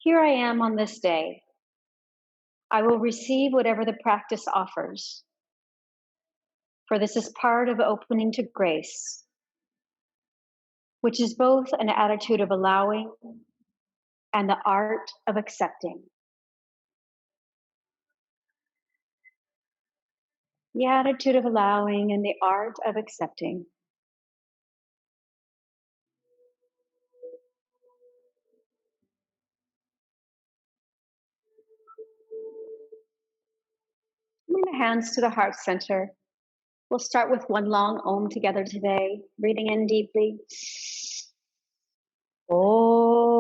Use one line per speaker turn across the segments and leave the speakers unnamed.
Here I am on this day. I will receive whatever the practice offers, for this is part of opening to grace, which is both an attitude of allowing and the art of accepting. The attitude of allowing and the art of accepting. Bring the hands to the heart center. We'll start with one long Om together today, breathing in deeply. Om.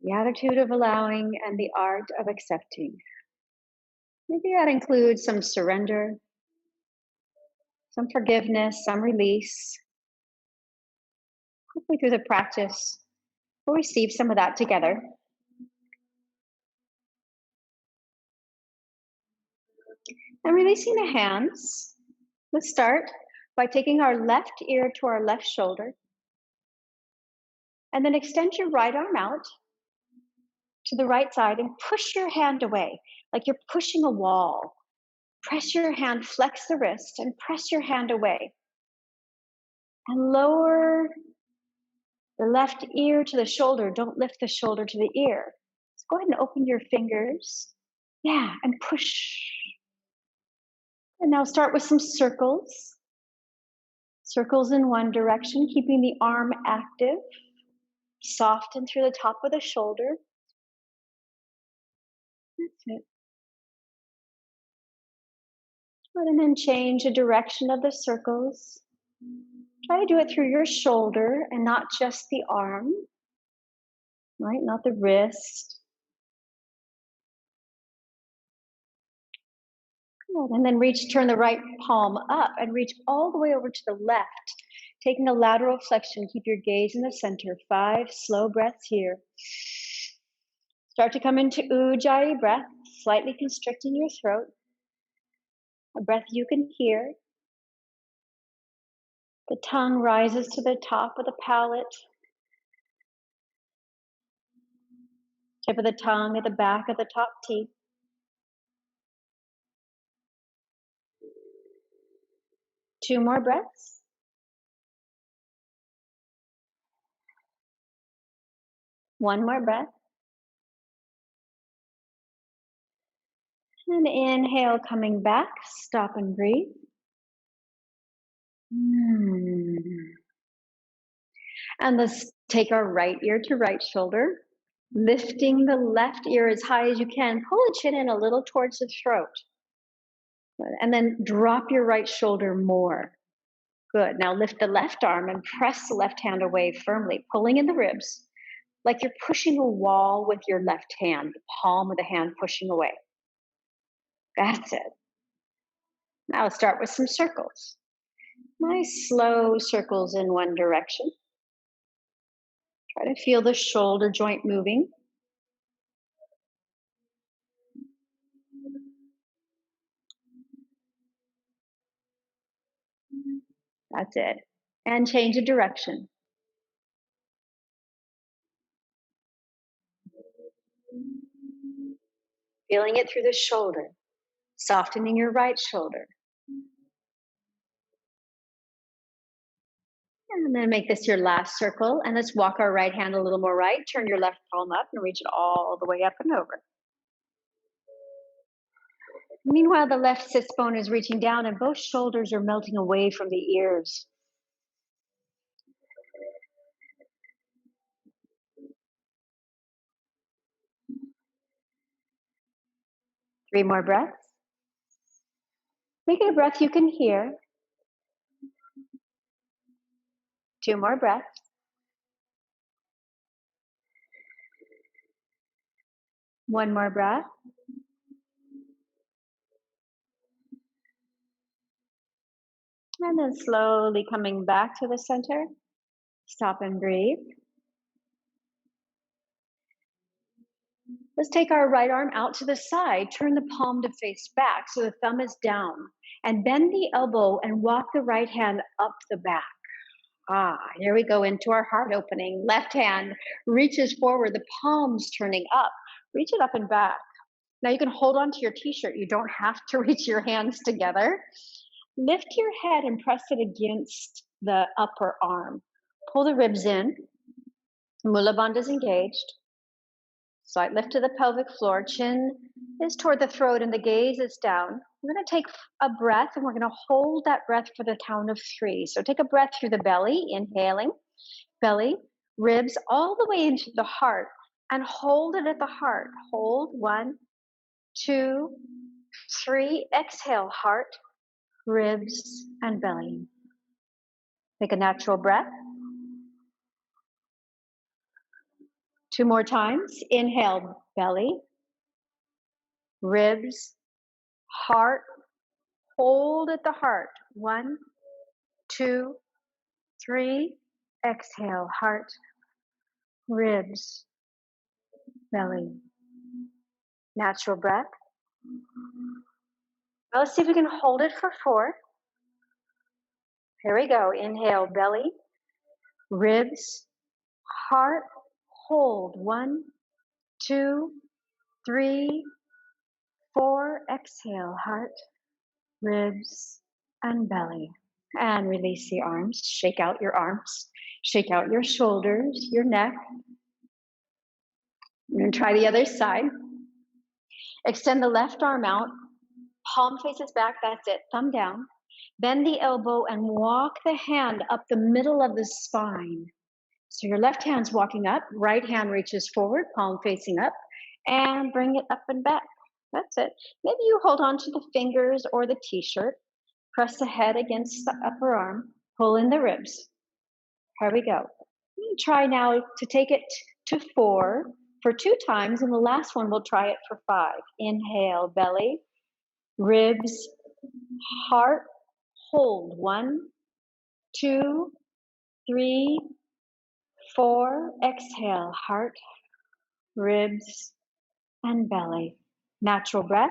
The attitude of allowing and the art of accepting. Maybe that includes some surrender, some forgiveness, some release. Hopefully through the practice, we'll receive some of that together. And releasing the hands, let's start by taking our left ear to our left shoulder. And then extend your right arm out to the right side and push your hand away, like you're pushing a wall. Press your hand, flex the wrist, and press your hand away. And lower the left ear to the shoulder. Don't lift the shoulder to the ear. So go ahead and open your fingers. Yeah, and push. And now start with some circles. Circles in one direction, keeping the arm active. Soften through the top of the shoulder. That's it. And then change the direction of the circles. Try to do it through your shoulder and not just the arm, right? Not the wrist. Good. And then turn the right palm up and reach all the way over to the left. Taking a lateral flexion, keep your gaze in the center. 5 slow breaths here. Start to come into Ujjayi breath, slightly constricting your throat. A breath you can hear. The tongue rises to the top of the palate. Tip of the tongue at the back of the top teeth. Two more breaths. One more breath. And inhale, coming back. Stop and breathe. And let's take our right ear to right shoulder. Lifting the left ear as high as you can. Pull the chin in a little towards the throat. And then drop your right shoulder more. Good. Now lift the left arm and press the left hand away firmly, pulling in the ribs, like you're pushing a wall with your left hand, the palm of the hand pushing away. That's it. Now let's start with some circles. Nice slow circles in one direction. Try to feel the shoulder joint moving. That's it. And change the direction. Feeling it through the shoulder, softening your right shoulder. And then make this your last circle. And let's walk our right hand a little more right. Turn your left palm up and reach it all the way up and over. Meanwhile, the left sits bone is reaching down and both shoulders are melting away from the ears. Three more breaths. Make it a breath you can hear. Two more breaths. One more breath. And then slowly coming back to the center. Stop and breathe. Let's take our right arm out to the side, turn the palm to face back so the thumb is down, and bend the elbow and walk the right hand up the back. Here we go into our heart opening. Left hand reaches forward, the palms turning up. Reach it up and back. Now you can hold on to your t-shirt. You don't have to reach your hands together. Lift your head and press it against the upper arm. Pull the ribs in. Mula bandha is engaged. Slight lift to the pelvic floor. Chin is toward the throat and the gaze is down. We're going to take a breath and we're going to hold that breath for the count of 3. So take a breath through the belly, inhaling, belly, ribs, all the way into the heart, and hold it at the heart. Hold 1, 2, 3. Exhale, heart, ribs, and belly. Take a natural breath. 2 more times. Inhale, belly, ribs, heart. Hold at the heart. 1, 2, 3. Exhale, heart, ribs, belly. Natural breath. Now let's see if we can hold it for 4. Here we go. Inhale, belly, ribs, heart. Hold. 1, 2, 3, 4. Exhale, heart, ribs, and belly. And release the arms. Shake out your arms. Shake out your shoulders, your neck. We're going to try the other side. Extend the left arm out. Palm faces back. That's it. Thumb down. Bend the elbow and walk the hand up the middle of the spine. So your left hand's walking up. Right hand reaches forward, palm facing up. And bring it up and back. That's it. Maybe you hold on to the fingers or the t-shirt. Press the head against the upper arm. Pull in the ribs. Here we go. Try now to take it to 4 for 2 times, and the last one we'll try it for 5. Inhale, belly, ribs, heart. Hold. 1, 2, 3, 4. Exhale, heart, ribs, and belly. Natural breath.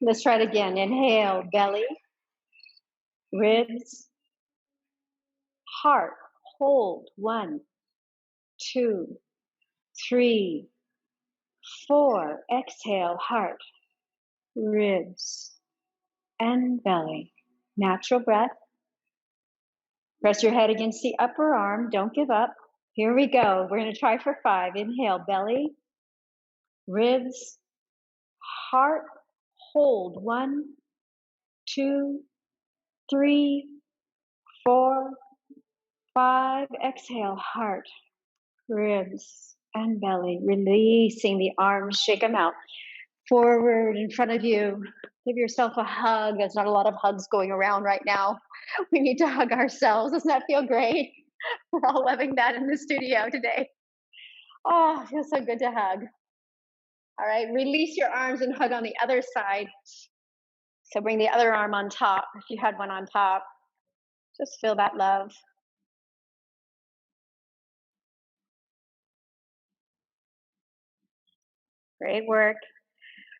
Let's try it again. Inhale, belly, ribs, heart. Hold. 1, 2, 3, 4. Exhale, heart, ribs, and belly. Natural breath. Press your head against the upper arm. Don't give up. Here we go. We're going to try for 5. Inhale, belly, ribs, heart. Hold. 1, 2, 3, 4, 5. Exhale, heart, ribs, and belly. Releasing the arms. Shake them out. Forward in front of you. Give yourself a hug. There's not a lot of hugs going around right now. We need to hug ourselves. Doesn't that feel great? We're all loving that in the studio today. Oh, it feels so good to hug. All right, release your arms and hug on the other side. So bring the other arm on top if you had one on top. Just feel that love. Great work.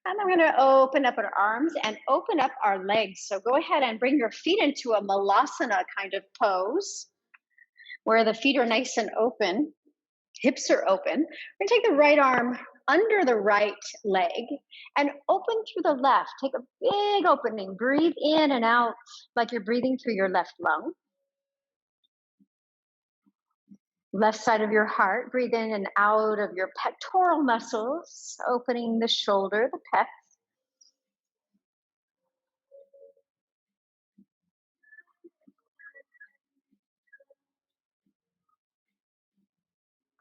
And then we're going to open up our arms and open up our legs. So go ahead and bring your feet into a malasana kind of pose where the feet are nice and open, hips are open. We're going to take the right arm under the right leg and open through the left. Take a big opening. Breathe in and out like you're breathing through your left lung. Left side of your heart. Breathe in and out of your pectoral muscles, opening the shoulder, the pecs.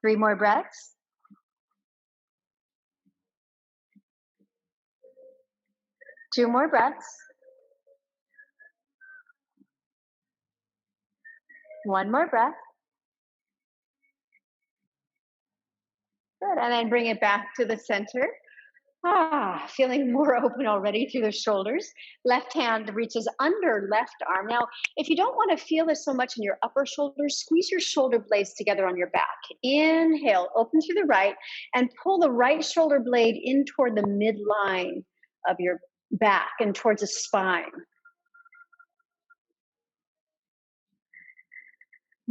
3 more breaths. 2 more breaths. 1 more breath. Good, and then bring it back to the center. Feeling more open already through the shoulders. Left hand reaches under left arm. Now, if you don't want to feel this so much in your upper shoulders, squeeze your shoulder blades together on your back. Inhale, open through the right, and pull the right shoulder blade in toward the midline of your back and towards the spine.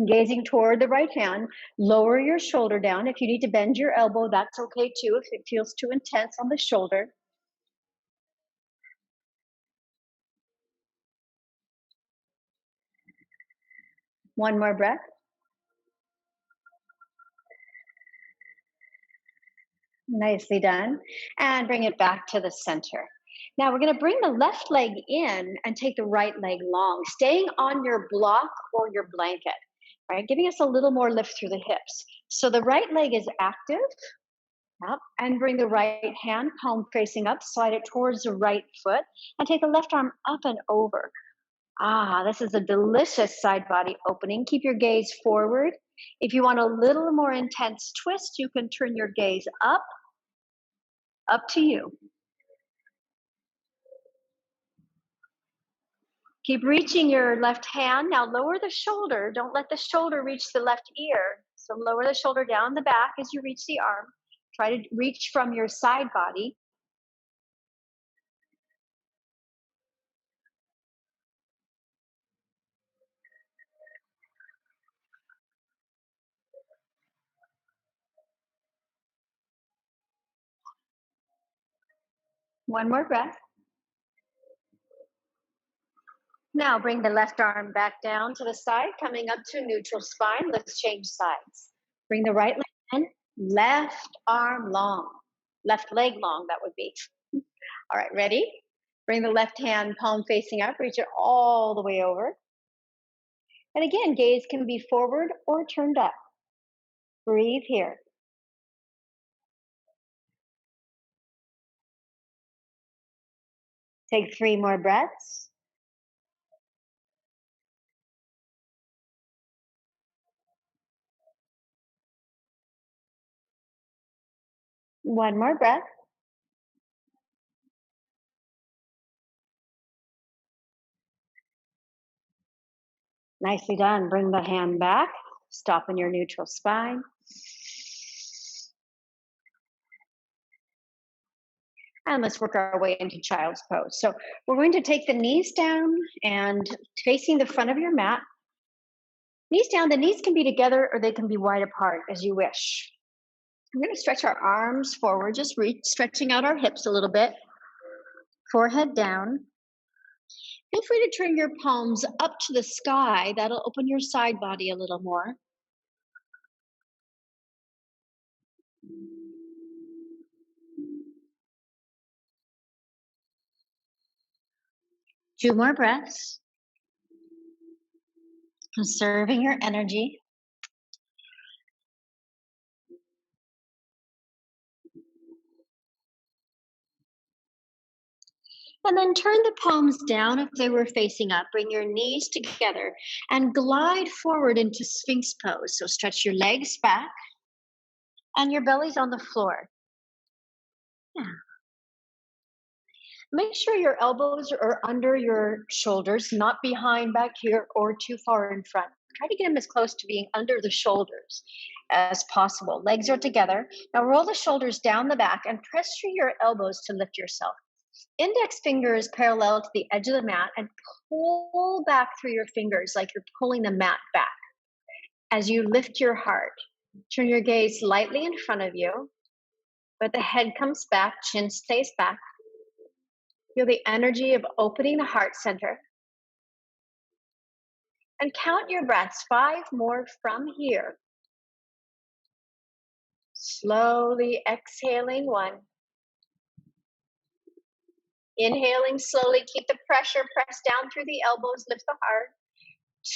Gazing toward the right hand, lower your shoulder down. If you need to bend your elbow, that's okay too, if it feels too intense on the shoulder. One more breath. Nicely done. And bring it back to the center. Now we're going to bring the left leg in and take the right leg long, staying on your block or your blanket, right? Giving us a little more lift through the hips. So the right leg is active. Yep. And bring the right hand, palm facing up, slide it towards the right foot, and take the left arm up and over. This is a delicious side body opening. Keep your gaze forward. If you want a little more intense twist, you can turn your gaze up to you. Keep reaching your left hand. Now lower the shoulder. Don't let the shoulder reach the left ear. So lower the shoulder down the back as you reach the arm. Try to reach from your side body. One more breath. Now bring the left arm back down to the side, coming up to neutral spine. Let's change sides. Bring the right leg in, left arm long, left leg long, that would be. All right, ready? Bring the left hand palm facing up, reach it all the way over. And again, gaze can be forward or turned up. Breathe here. Take 3 more breaths. One more breath. Nicely done. Bring the hand back. Stop in your neutral spine. And let's work our way into child's pose. So we're going to take the knees down and facing the front of your mat. Knees down, the knees can be together or they can be wide apart as you wish. We're going to stretch our arms forward, just stretching out our hips a little bit. Forehead down. Feel free to turn your palms up to the sky. That'll open your side body a little more. Two more breaths. Conserving your energy. And then turn the palms down if they were facing up. Bring your knees together and glide forward into Sphinx pose. So stretch your legs back and your belly's on the floor. Yeah. Make sure your elbows are under your shoulders, not behind back here or too far in front. Try to get them as close to being under the shoulders as possible. Legs are together. Now roll the shoulders down the back and press through your elbows to lift yourself. Index fingers parallel to the edge of the mat and pull back through your fingers like you're pulling the mat back. As you lift your heart, turn your gaze lightly in front of you, but the head comes back, chin stays back. Feel the energy of opening the heart center. And count your breaths, 5 more from here. Slowly exhaling, 1. Inhaling slowly, keep the pressure, press down through the elbows, lift the heart.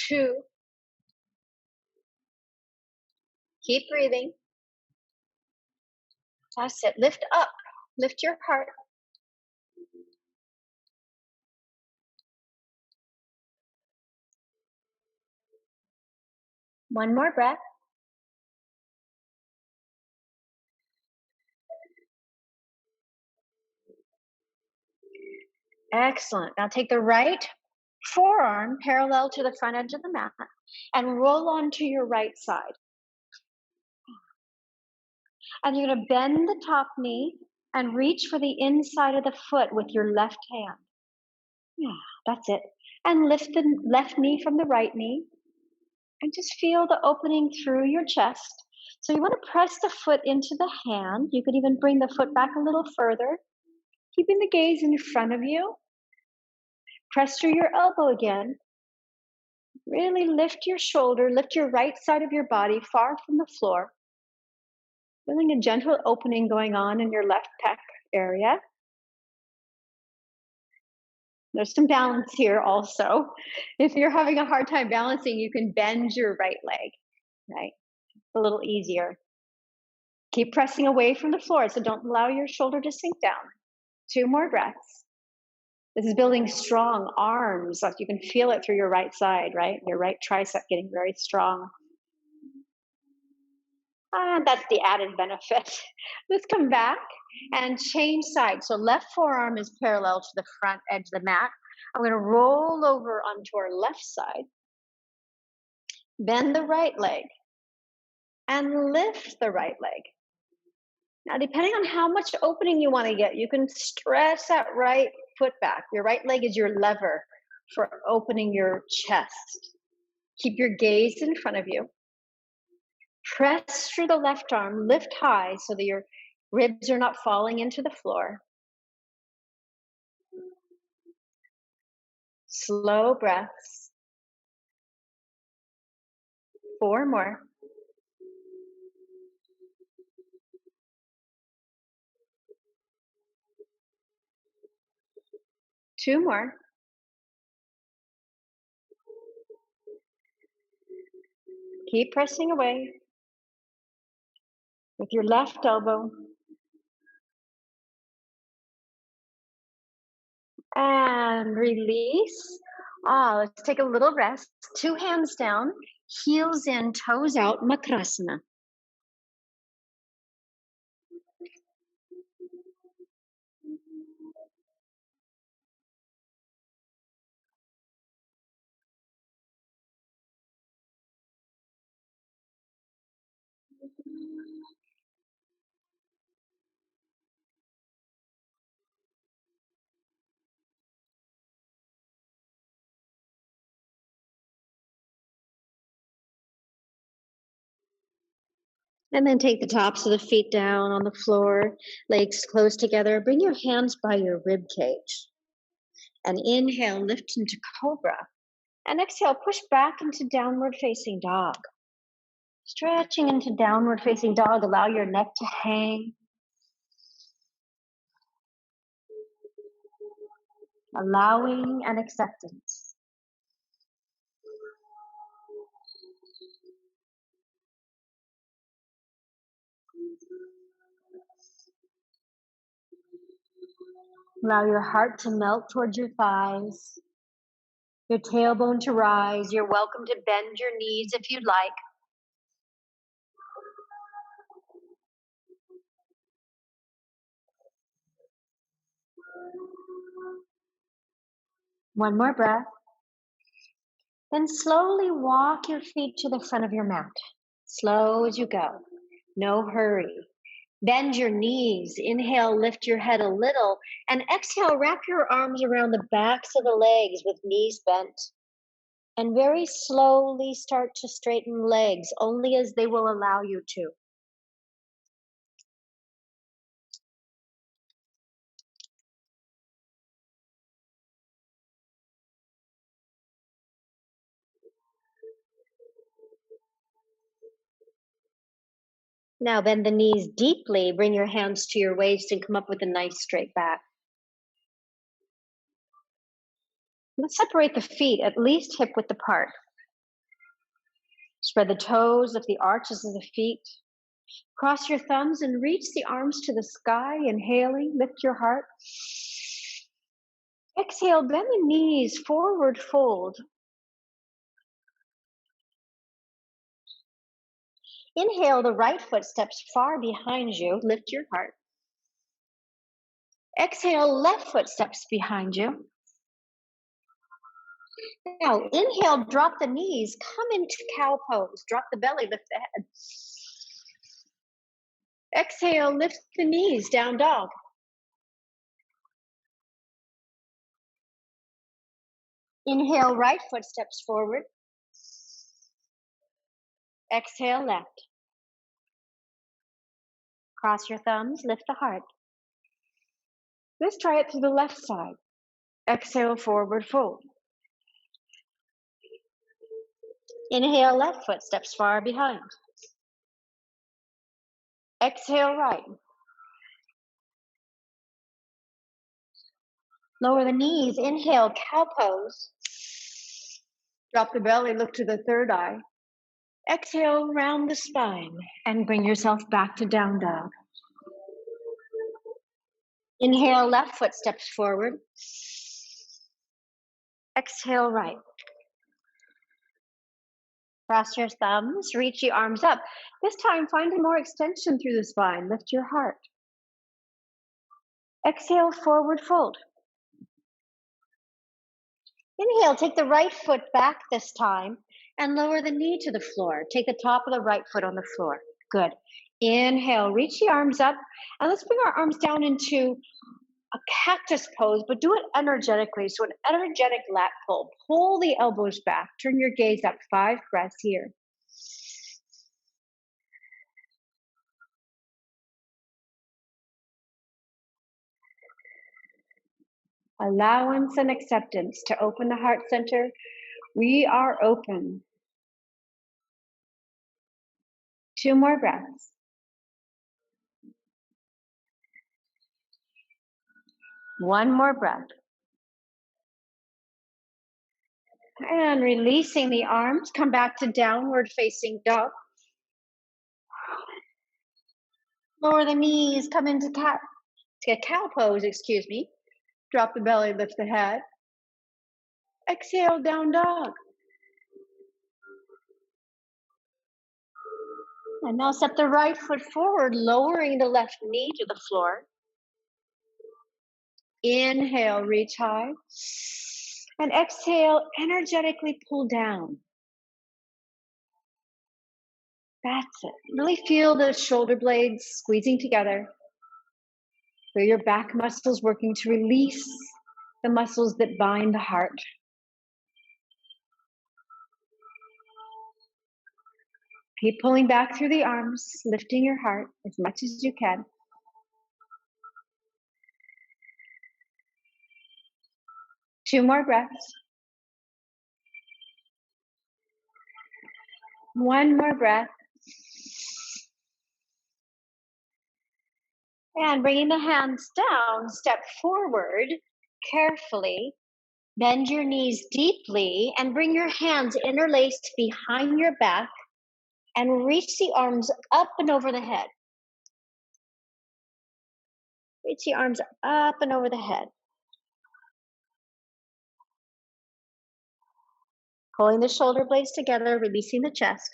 2. Keep breathing. That's it. Lift up. Lift your heart. One more breath. Excellent. Now take the right forearm parallel to the front edge of the mat and roll onto your right side. And you're going to bend the top knee and reach for the inside of the foot with your left hand. Yeah, that's it. And lift the left knee from the right knee and just feel the opening through your chest. So you want to press the foot into the hand. You could even bring the foot back a little further, keeping the gaze in front of you. Press through your elbow again. Really lift your shoulder, lift your right side of your body far from the floor. Feeling a gentle opening going on in your left pec area. There's some balance here also. If you're having a hard time balancing, you can bend your right leg, right? A little easier. Keep pressing away from the floor, so don't allow your shoulder to sink down. 2 more breaths. This is building strong arms. Like you can feel it through your right side, right? Your right tricep getting very strong. That's the added benefit. Let's come back and change sides. So left forearm is parallel to the front edge of the mat. I'm going to roll over onto our left side, bend the right leg, and lift the right leg. Now, depending on how much opening you want to get, you can stretch that right foot back. Your right leg is your lever for opening your chest. Keep your gaze in front of you. Press through the left arm, lift high so that your ribs are not falling into the floor. Slow breaths. 4 more. Two more. Keep pressing away with your left elbow. And release. Let's take a little rest. 2 hands down, heels in, toes out, Makrasana. And then take the tops of the feet down on the floor, legs close together. Bring your hands by your rib cage. And inhale, lift into cobra. And exhale, push back into downward facing dog. Stretching into downward facing dog, allow your neck to hang. Allowing and acceptance. Allow your heart to melt towards your thighs, your tailbone to rise. You're welcome to bend your knees if you'd like. One more breath. Then slowly walk your feet to the front of your mat. Slow as you go. No hurry. Bend your knees. Inhale, lift your head a little. And exhale, wrap your arms around the backs of the legs with knees bent. And very slowly start to straighten legs, only as they will allow you to. Now bend the knees deeply, bring your hands to your waist and come up with a nice straight back. Let's separate the feet at least hip width apart. Spread the toes, lift the arches of the feet. Cross your thumbs and reach the arms to the sky, inhaling, lift your heart. Exhale, bend the knees, forward fold. Inhale, the right foot steps far behind you, lift your heart. Exhale, left foot steps behind you. Now, inhale, drop the knees, come into cow pose. Drop the belly, lift the head. Exhale, lift the knees, down dog. Inhale, right foot steps forward. Exhale, left. Cross your thumbs, lift the heart. Let's try it to the left side. Exhale, forward fold. Inhale, left foot steps far behind. Exhale, right. Lower the knees. Inhale, cow pose. Drop the belly, look to the third eye. Exhale, round the spine and bring yourself back to down dog. Inhale, left foot steps forward. Exhale, right. Cross your thumbs, reach the arms up. This time, find more extension through the spine. Lift your heart. Exhale, forward fold. Inhale, take the right foot back this time and lower the knee to the floor. Take the top of the right foot on the floor. Good. Inhale, reach the arms up, and let's bring our arms down into a cactus pose, but do it energetically. So an energetic lat pull. Pull the elbows back. Turn your gaze up. 5 breaths here. Allowance and acceptance to open the heart center. We are open. 2 more breaths. One more breath. And releasing the arms, come back to downward facing dog. Lower the knees, come into cow pose, excuse me. Drop the belly, lift the head. Exhale, down dog. And now step the right foot forward, lowering the left knee to the floor. Inhale, reach high. And exhale, energetically pull down. That's it. Really feel the shoulder blades squeezing together. Feel your back muscles working to release the muscles that bind the heart. Keep pulling back through the arms, lifting your heart as much as you can. Two more breaths. One more breath. And bringing the hands down, step forward carefully. Bend your knees deeply and bring your hands interlaced behind your back and reach the arms up and over the head. Reach the arms up and over the head. Pulling the shoulder blades together, releasing the chest.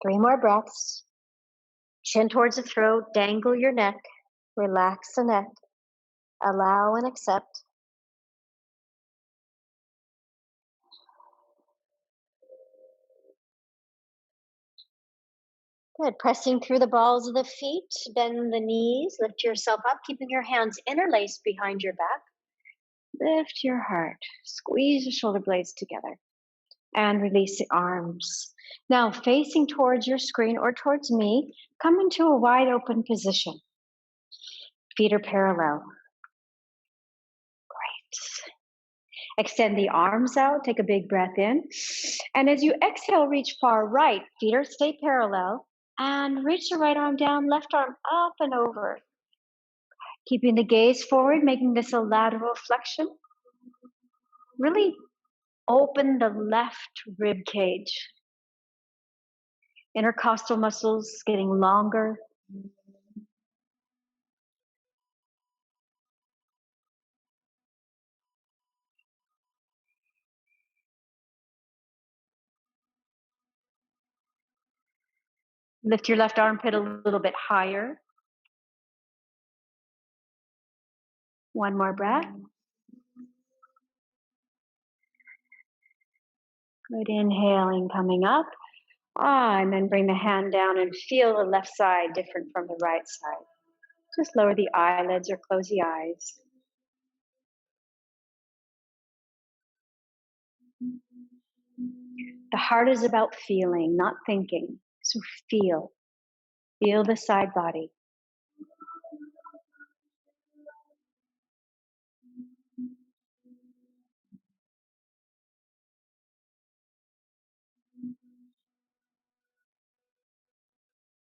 Three more breaths. Chin towards the throat, dangle your neck, relax the neck, allow and accept. Good, pressing through the balls of the feet, bend the knees, lift yourself up, keeping your hands interlaced behind your back. Lift your heart, squeeze the shoulder blades together, and release the arms. Now, facing towards your screen or towards me, come into a wide open position. Feet are parallel. Great. Extend the arms out, take a big breath in. And as you exhale, reach far right, feet are stay parallel, and reach the right arm down, left arm up and over. Keeping the gaze forward, making this a lateral flexion. Really open the left rib cage. Intercostal muscles getting longer. Lift your left armpit a little bit higher. One more breath. Good, inhaling, coming up. And then bring the hand down and feel the left side different from the right side. Just lower the eyelids or close the eyes. The heart is about feeling, not thinking. So feel. Feel the side body.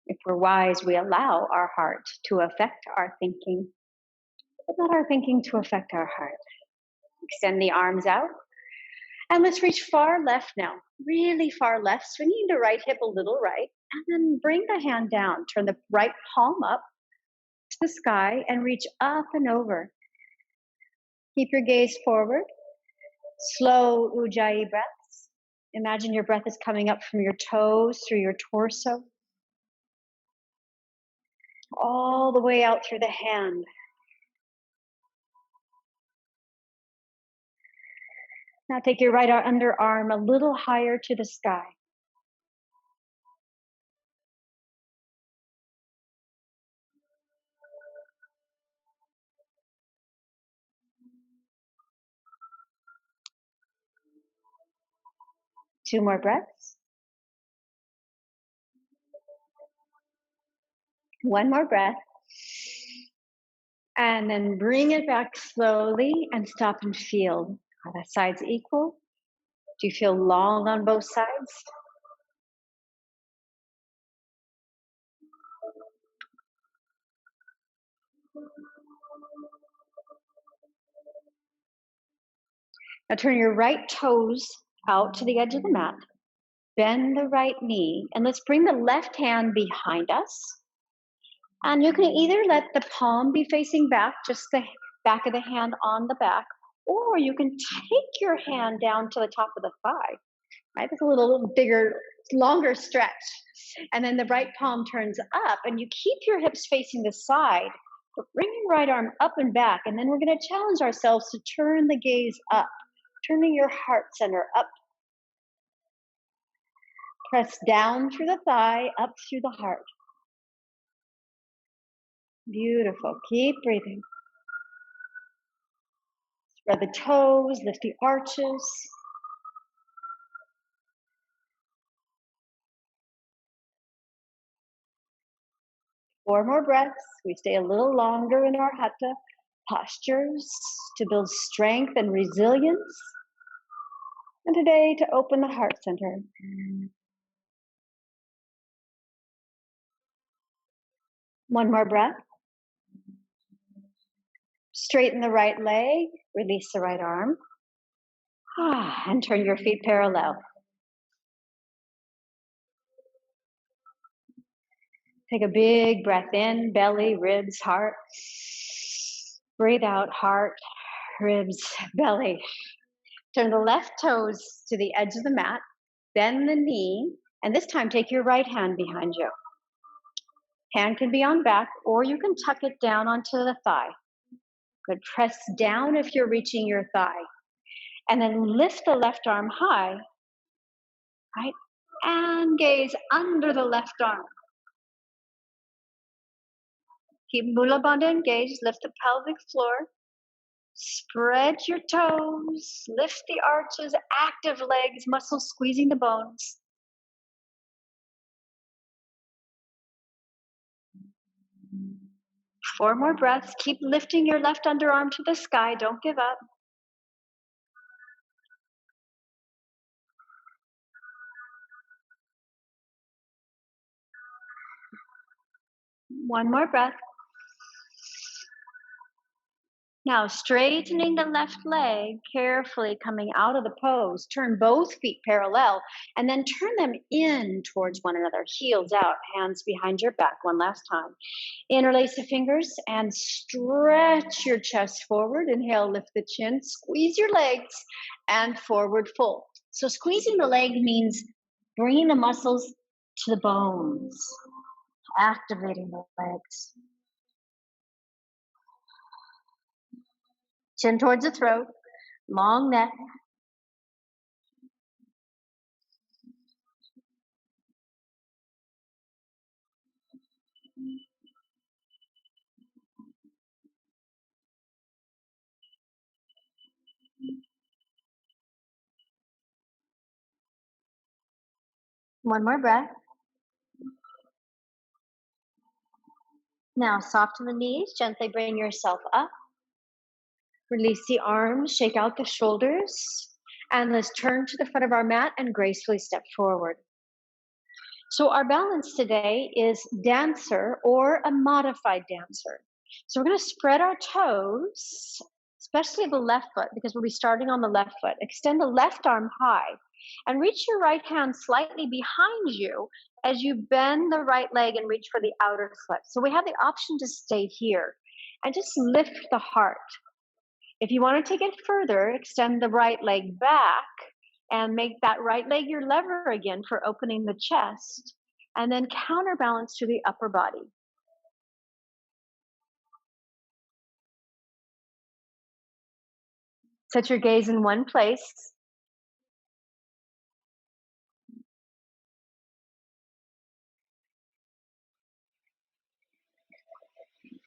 If we're wise, we allow our heart to affect our thinking, but not our thinking to affect our heart. Extend the arms out. And let's reach far left now, really far left, swinging the right hip a little right, and then bring the hand down. Turn the right palm up to the sky and reach up and over. Keep your gaze forward. Slow Ujjayi breaths. Imagine your breath is coming up from your toes, through your torso, all the way out through the hand. Now take your right underarm a little higher to the sky. Two more breaths. One more breath. And then bring it back slowly and stop and feel. Are the sides equal? Do you feel long on both sides? Now turn your right toes out to the edge of the mat. Bend the right knee, and let's bring the left hand behind us. And you can either let the palm be facing back, just the back of the hand on the back, or you can take your hand down to the top of the thigh. Right? That's a little bigger, longer stretch. And then the right palm turns up, and you keep your hips facing the side, but bring your right arm up and back. And then we're going to challenge ourselves to turn the gaze up, turning your heart center up. Press down through the thigh, up through the heart. Beautiful. Keep breathing. Spread the toes, lift the arches. Four more breaths. We stay a little longer in our Hatha postures to build strength and resilience. And today to open the heart center. One more breath. Straighten the right leg, release the right arm. And turn your feet parallel. Take a big breath in, belly, ribs, heart. Breathe out, heart, ribs, belly. Turn the left toes to the edge of the mat. Bend the knee, and this time take your right hand behind you. Hand can be on back, or you can tuck it down onto the thigh. Good. Press down if you're reaching your thigh. And then lift the left arm high, right? And gaze under the left arm. Keep Mula Bandha engaged, lift the pelvic floor. Spread your toes, lift the arches, active legs, muscles squeezing the bones. Four more breaths. Keep lifting your left underarm to the sky. Don't give up. One more breath. Now, straightening the left leg, carefully coming out of the pose. Turn both feet parallel, and then turn them in towards one another. Heels out, hands behind your back. One last time. Interlace the fingers and stretch your chest forward. Inhale, lift the chin, squeeze your legs, and forward fold. So squeezing the leg means bringing the muscles to the bones, activating the legs. Chin towards the throat, long neck. One more breath. Now soften the knees, gently bring yourself up. Release the arms, shake out the shoulders, and let's turn to the front of our mat and gracefully step forward. So our balance today is dancer or a modified dancer. So we're going to spread our toes, especially the left foot, because we'll be starting on the left foot. Extend the left arm high and reach your right hand slightly behind you as you bend the right leg and reach for the outer foot. So we have the option to stay here and just lift the heart. If you want to take it further, extend the right leg back and make that right leg your lever again for opening the chest, and then counterbalance to the upper body. Set your gaze in one place.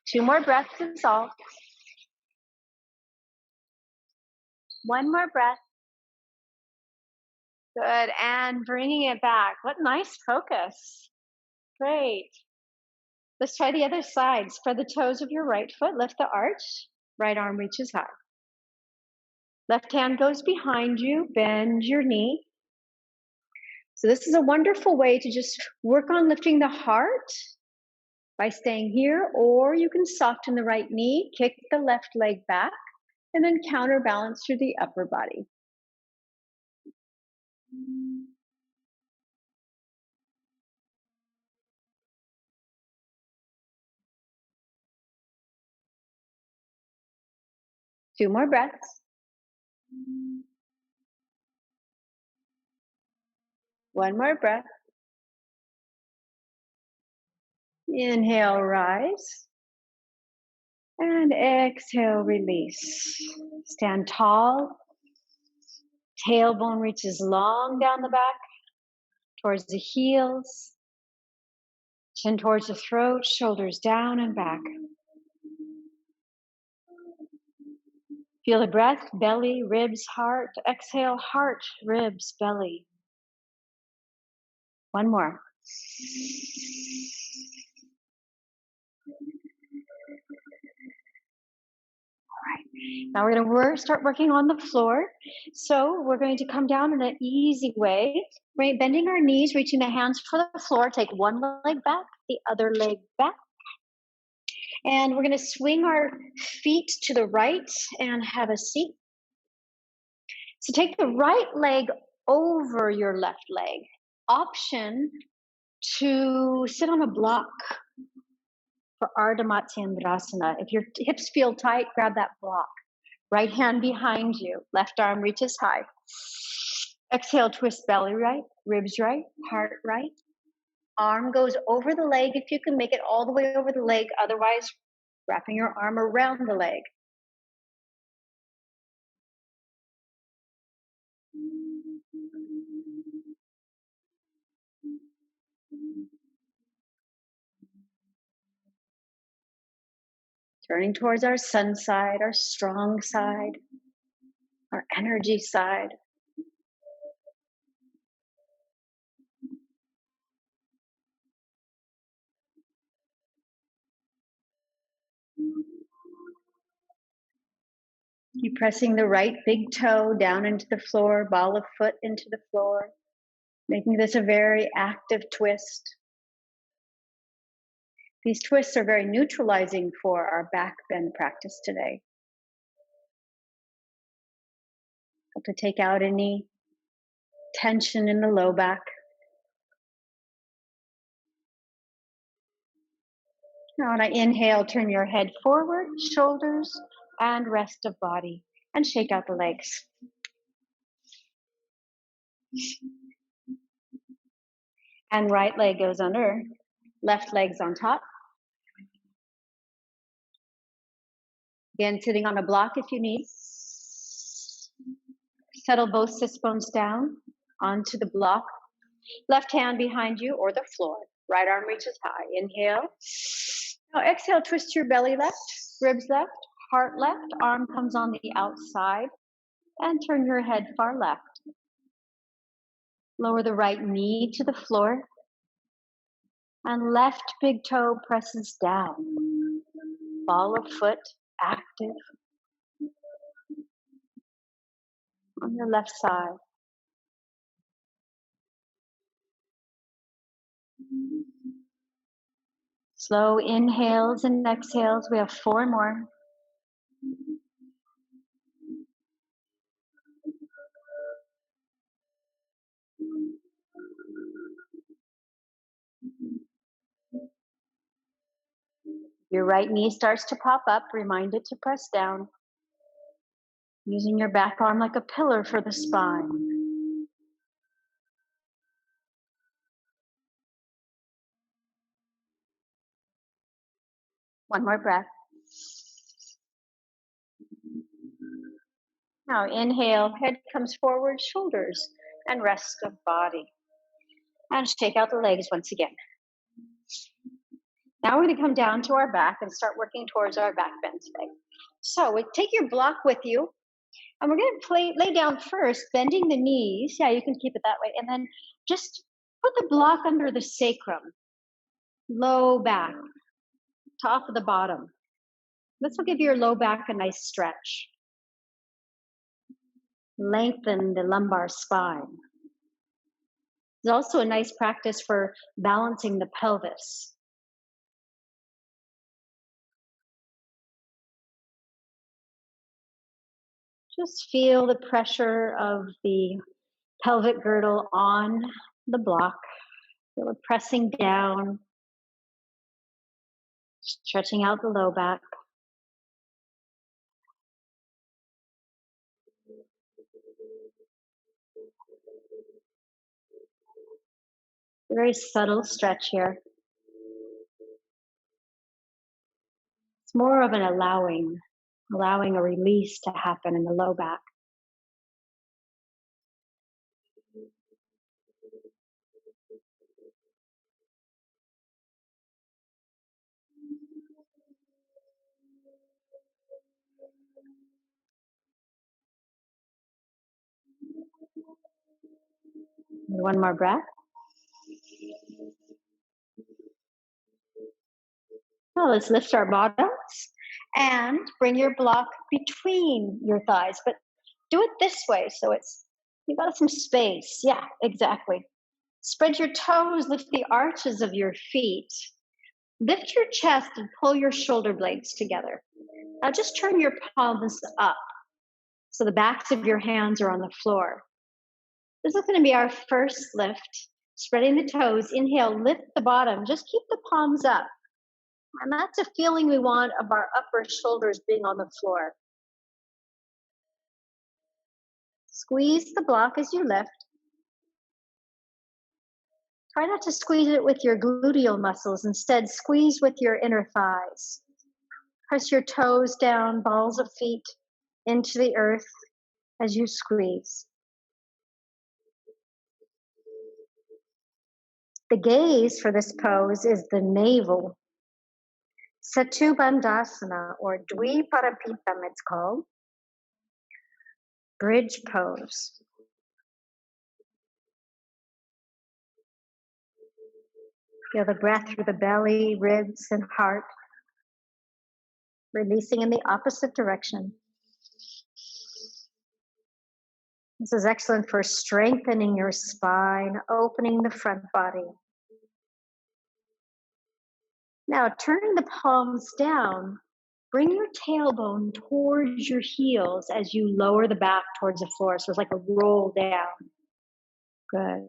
Two more breaths is all. One more breath. Good, and bringing it back. What nice focus. Great. Let's try the other side. Spread the toes of your right foot, lift the arch, right arm reaches high. Left hand goes behind you, bend your knee. So this is a wonderful way to just work on lifting the heart by staying here, or you can soften the right knee, kick the left leg back, and then counterbalance through the upper body. Two more breaths. One more breath. Inhale, rise. And exhale, release. Stand tall. Tailbone reaches long down the back, towards the heels. Chin towards the throat, shoulders down and back. Feel the breath, belly, ribs, heart. Exhale, heart, ribs, belly. One more. Now we're going to start working on the floor. So we're going to come down in an easy way, right? Bending our knees, reaching the hands for the floor. Take one leg back, the other leg back. And we're going to swing our feet to the right and have a seat. So take the right leg over your left leg. Option to sit on a block for Ardha Matsyendrasana. If your hips feel tight, grab that block. Right hand behind you, left arm reaches high. Exhale, twist belly right, ribs right, heart right. Arm goes over the leg if you can make it all the way over the leg, otherwise wrapping your arm around the leg. Turning towards our sun side, our strong side, our energy side. Keep pressing the right big toe down into the floor, ball of foot into the floor, making this a very active twist. These twists are very neutralizing for our back bend practice today. To take out any tension in the low back. Now on an inhale, turn your head forward, shoulders, and rest of body, and shake out the legs. And right leg goes under, left leg's on top. Again, sitting on a block if you need. Settle both sits bones down onto the block. Left hand behind you or the floor. Right arm reaches high. Inhale. Now exhale, twist your belly left, ribs left, heart left, arm comes on the outside, and turn your head far left. Lower the right knee to the floor, and left big toe presses down. Ball of foot active on your left side. Slow inhales and exhales. We have 4 more. Your right knee starts to pop up. Remind it to press down. Using your back arm like a pillar for the spine. One more breath. Now inhale, head comes forward, shoulders, and rest of body. And shake out the legs once again. Now we're going to come down to our back and start working towards our back bend today. So take your block with you, and we're going to lay down first, bending the knees. Yeah, you can keep it that way. And then just put the block under the sacrum, low back, top of the bottom. This will give your low back a nice stretch. Lengthen the lumbar spine. It's also a nice practice for balancing the pelvis. Just feel the pressure of the pelvic girdle on the block. Feel it pressing down, stretching out the low back. A very subtle stretch here. It's more of an allowing a release to happen in the low back. One more breath. Well, let's lift our bottoms and bring your block between your thighs, but do it this way so you got some space. Yeah, exactly. Spread your toes, lift the arches of your feet. Lift your chest and pull your shoulder blades together. Now just turn your palms up so the backs of your hands are on the floor. This is going to be our first lift. Spreading the toes. Inhale, lift the bottom. Just keep the palms up. And that's a feeling we want of our upper shoulders being on the floor. Squeeze the block as you lift. Try not to squeeze it with your gluteal muscles. Instead, squeeze with your inner thighs. Press your toes down, balls of feet into the earth as you squeeze. The gaze for this pose is the navel. Setu Bandhasana, or Dviparapitam it's called. Bridge pose. Feel the breath through the belly, ribs, and heart. Releasing in the opposite direction. This is excellent for strengthening your spine, opening the front body. Now, turning the palms down, bring your tailbone towards your heels as you lower the back towards the floor. So it's like a roll down. Good.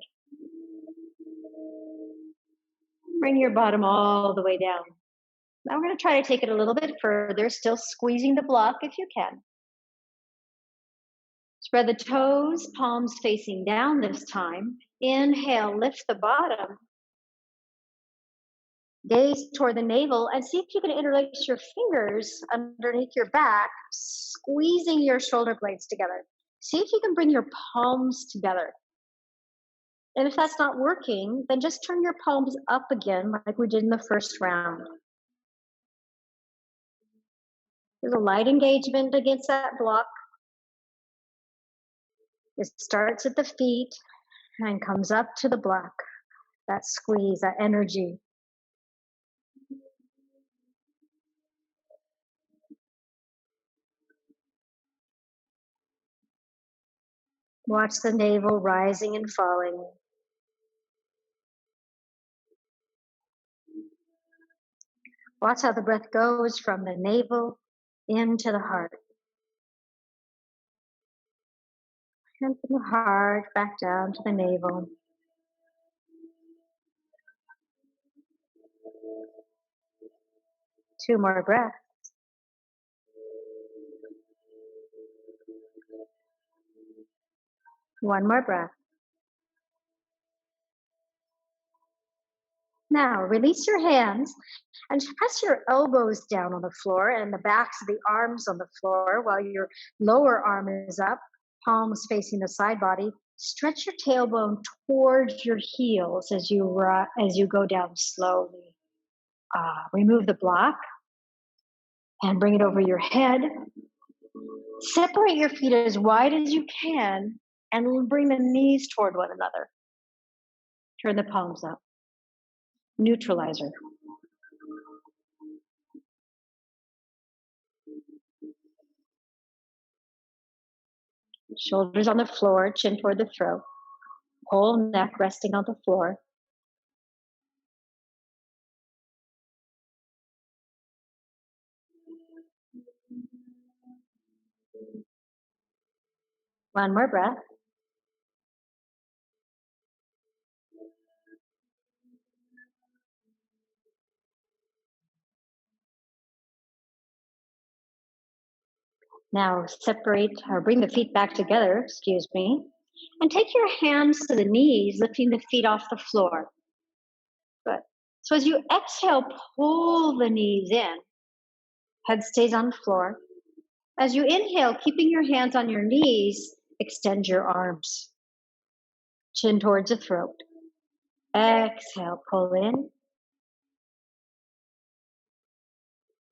Bring your bottom all the way down. Now we're going to try to take it a little bit further, still squeezing the block if you can. Spread the toes, palms facing down this time. Inhale, lift the bottom. Gaze toward the navel and see if you can interlace your fingers underneath your back, squeezing your shoulder blades together. See if you can bring your palms together. And if that's not working, then just turn your palms up again, like we did in the first round. There's a light engagement against that block. It starts at the feet and comes up to the block. That squeeze, that energy. Watch the navel rising and falling. Watch how the breath goes from the navel into the heart. And from the heart back down to the navel. Two more breaths. One more breath. Now release your hands and press your elbows down on the floor and the backs of the arms on the floor while your lower arm is up, palms facing the side body. Stretch your tailbone towards your heels as you go down slowly. Remove the block and bring it over your head. Separate your feet as wide as you can and bring the knees toward one another. Turn the palms up. Neutralizer. Shoulders on the floor, chin toward the throat. Whole neck resting on the floor. One more breath. Now separate or bring the feet back together, excuse me, and take your hands to the knees, lifting the feet off the floor. Good. So as you exhale, pull the knees in. Head stays on the floor. As you inhale, keeping your hands on your knees, extend your arms. Chin towards the throat. Exhale, pull in.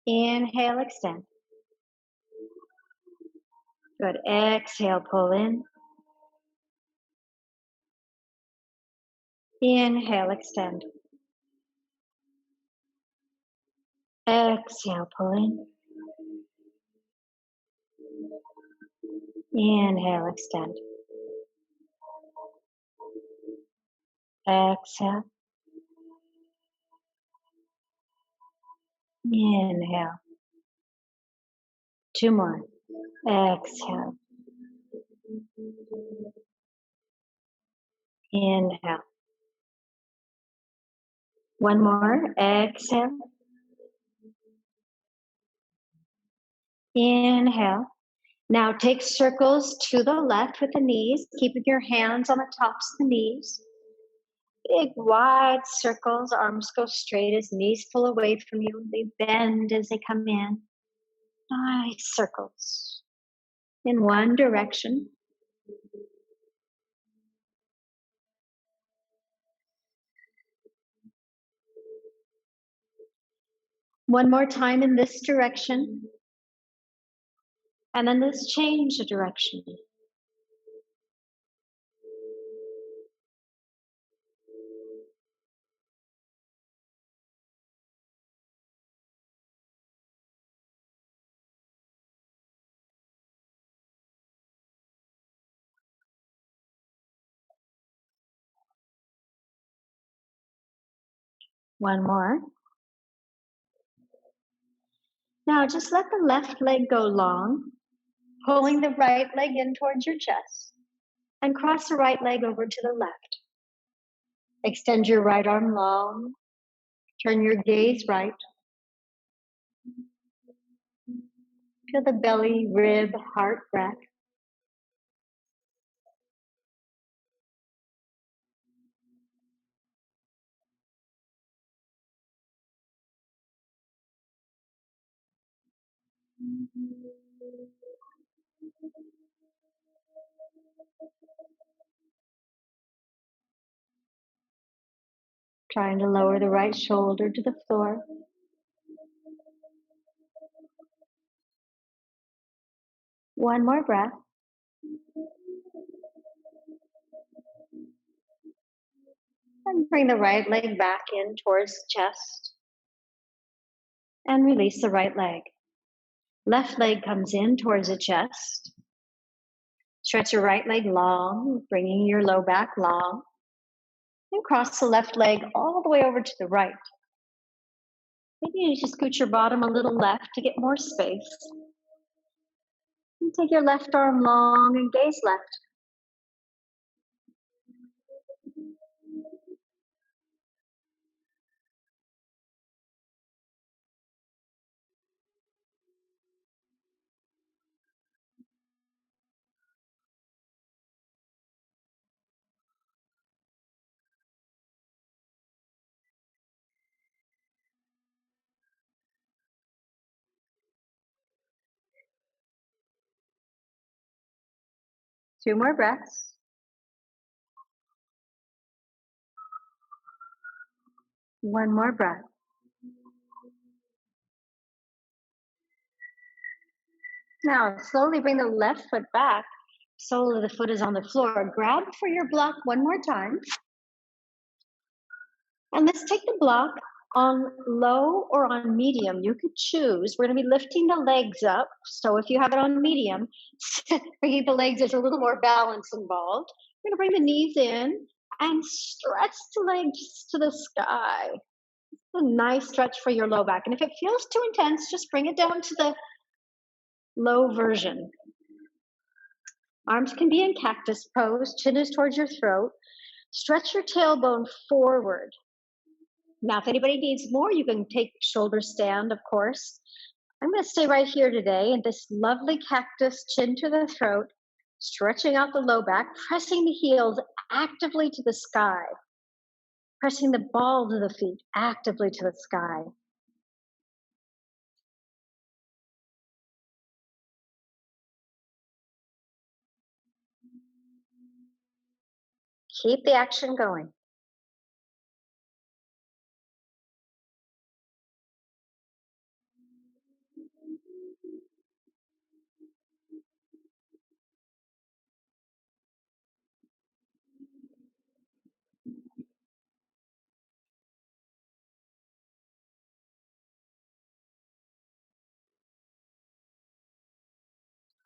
Inhale, extend. Good. Exhale, pull in. Inhale, extend. Exhale, pull in. Inhale, extend. Exhale. Inhale. Two more. Exhale. Inhale. One more. Exhale. Inhale. Now take circles to the left with the knees, keeping your hands on the tops of the knees. Big wide circles, arms go straight as knees pull away from you. They bend as they come in. Nice circles in one direction. One more time in this direction. And then let's change the direction. One more. Now just let the left leg go long, pulling the right leg in towards your chest, and cross the right leg over to the left. Extend your right arm long, turn your gaze right. Feel the belly, rib, heart breath. Trying to lower the right shoulder to the floor. One more breath. And bring the right leg back in towards the chest. And release the right leg. Left leg comes in towards the chest. Stretch your right leg long, bringing your low back long. And cross the left leg all the way over to the right. Maybe you just scoot your bottom a little left to get more space. And take your left arm long and gaze left. Two more breaths. One more breath. Now, slowly bring the left foot back. Sole of the foot is on the floor. Grab for your block one more time. And let's take the block on low or on medium. You could choose. We're going to be lifting the legs up. So if you have it on medium, bringing the legs, there's a little more balance involved. We're going to bring the knees in and stretch the legs to the sky. A nice stretch for your low back. And if it feels too intense, just bring it down to the low version. Arms can be in cactus pose, chin is towards your throat. Stretch your tailbone forward. Now, if anybody needs more, you can take shoulder stand, of course. I'm going to stay right here today in this lovely cactus, chin to the throat, stretching out the low back, pressing the heels actively to the sky, pressing the balls of the feet actively to the sky. Keep the action going.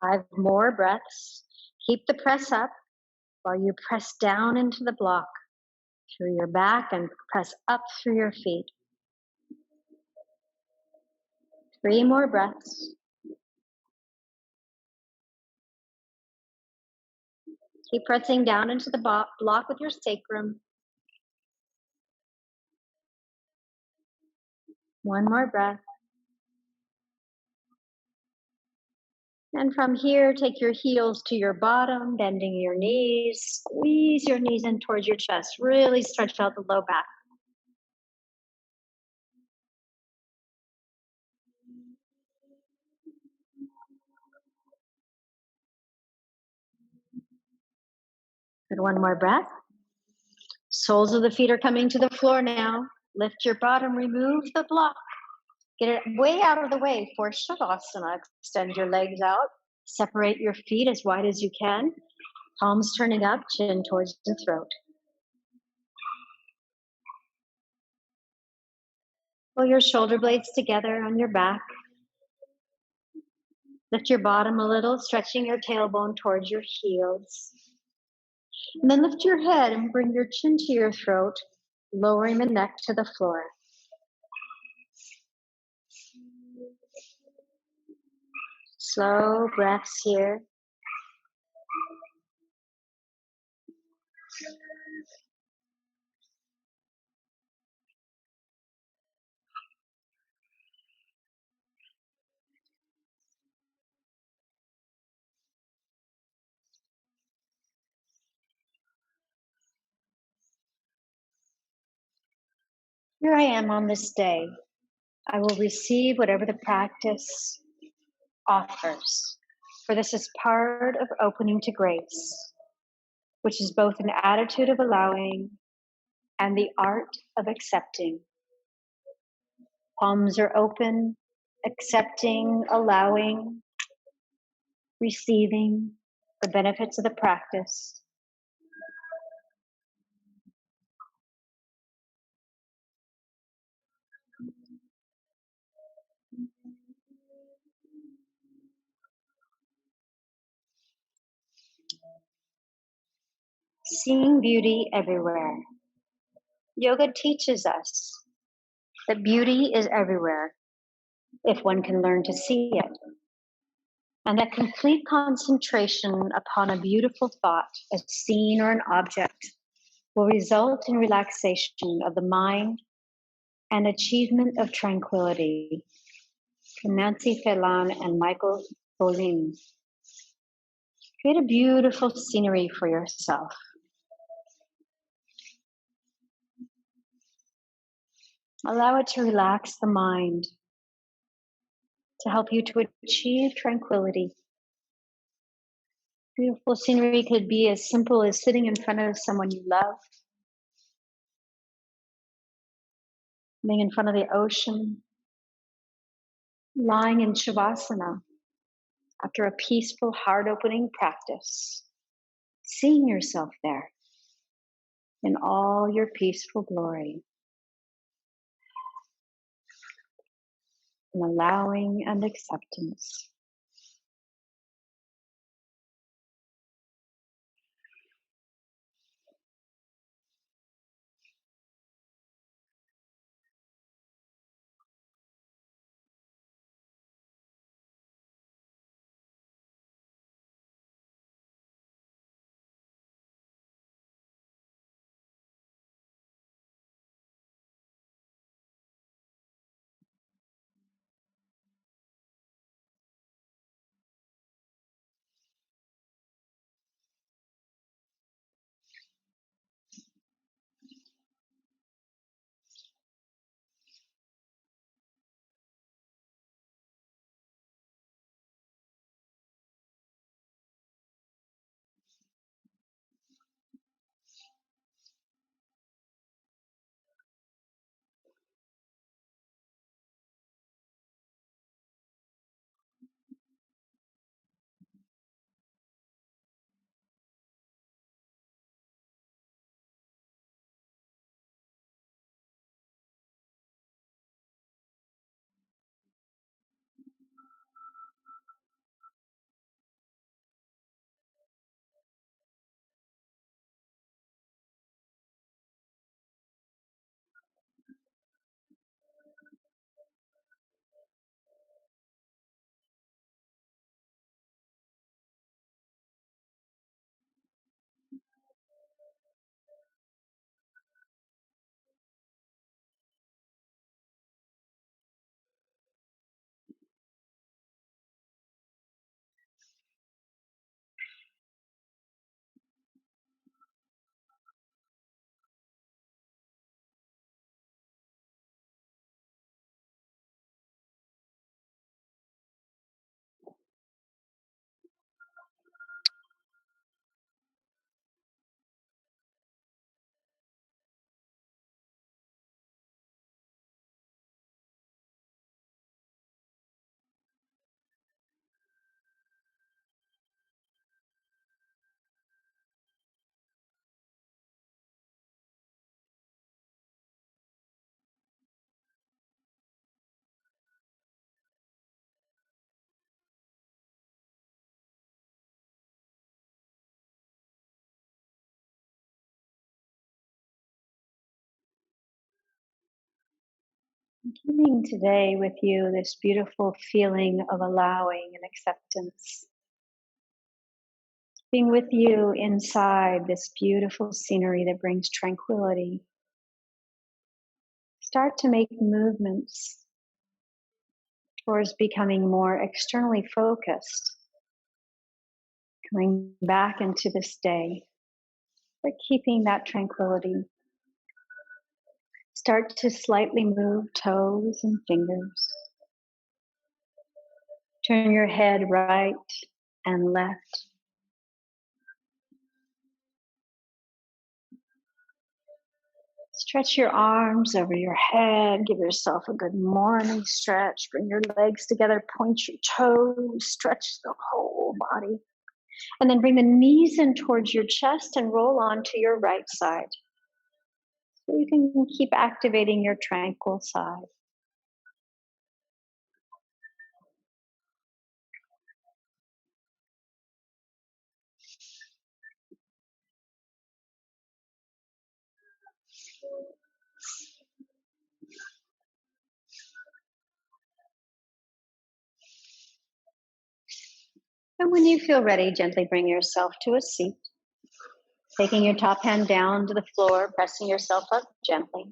Five more breaths. Keep the press up while you press down into the block through your back and press up through your feet. 3 more breaths. Keep pressing down into the block with your sacrum. 1 more breath. And from here, take your heels to your bottom, bending your knees. Squeeze your knees in towards your chest. Really stretch out the low back. And 1 more breath. Soles of the feet are coming to the floor now. Lift your bottom, remove the block. Get it way out of the way for Shavasana. Extend your legs out. Separate your feet as wide as you can. Palms turning up, chin towards the throat. Pull your shoulder blades together on your back. Lift your bottom a little, stretching your tailbone towards your heels. And then lift your head and bring your chin to your throat, lowering the neck to the floor. Slow breaths here. Here I am on this day. I will receive whatever the practice offers. For this is part of opening to grace, which is both an attitude of allowing and the art of accepting. Palms are open, accepting, allowing, receiving the benefits of the practice. Seeing beauty everywhere. Yoga teaches us that beauty is everywhere if one can learn to see it. And that complete concentration upon a beautiful thought, a scene, or an object will result in relaxation of the mind and achievement of tranquility. From Nancy Phelan and Michael Bolin. Create a beautiful scenery for yourself. Allow it to relax the mind, to help you to achieve tranquility. Beautiful scenery could be as simple as sitting in front of someone you love, being in front of the ocean, lying in Shavasana after a peaceful, heart-opening practice, seeing yourself there in all your peaceful glory, and allowing and acceptance. Being today with you, this beautiful feeling of allowing and acceptance. Being with you inside this beautiful scenery that brings tranquility. Start to make movements towards becoming more externally focused. Coming back into this day, but keeping that tranquility. Start to slightly move toes and fingers. Turn your head right and left. Stretch your arms over your head. Give yourself a good morning stretch. Bring your legs together. Point your toes. Stretch the whole body. And then bring the knees in towards your chest and roll on to your right side. So you can keep activating your tranquil side. And when you feel ready, gently bring yourself to a seat. Taking your top hand down to the floor, pressing yourself up gently.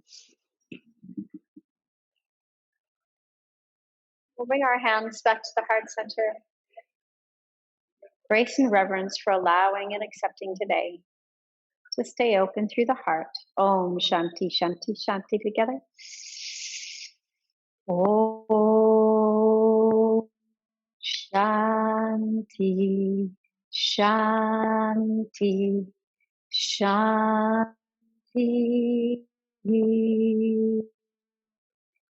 We'll bring our hands back to the heart center. Grace and reverence for allowing and accepting today to stay open through the heart. Om Shanti Shanti Shanti together. Om Shanti Shanti Shanti.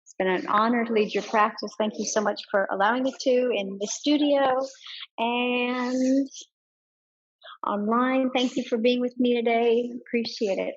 It's been an honor to lead your practice. Thank you so much for allowing me to in the studio and online. Thank you for being with me today. Appreciate it.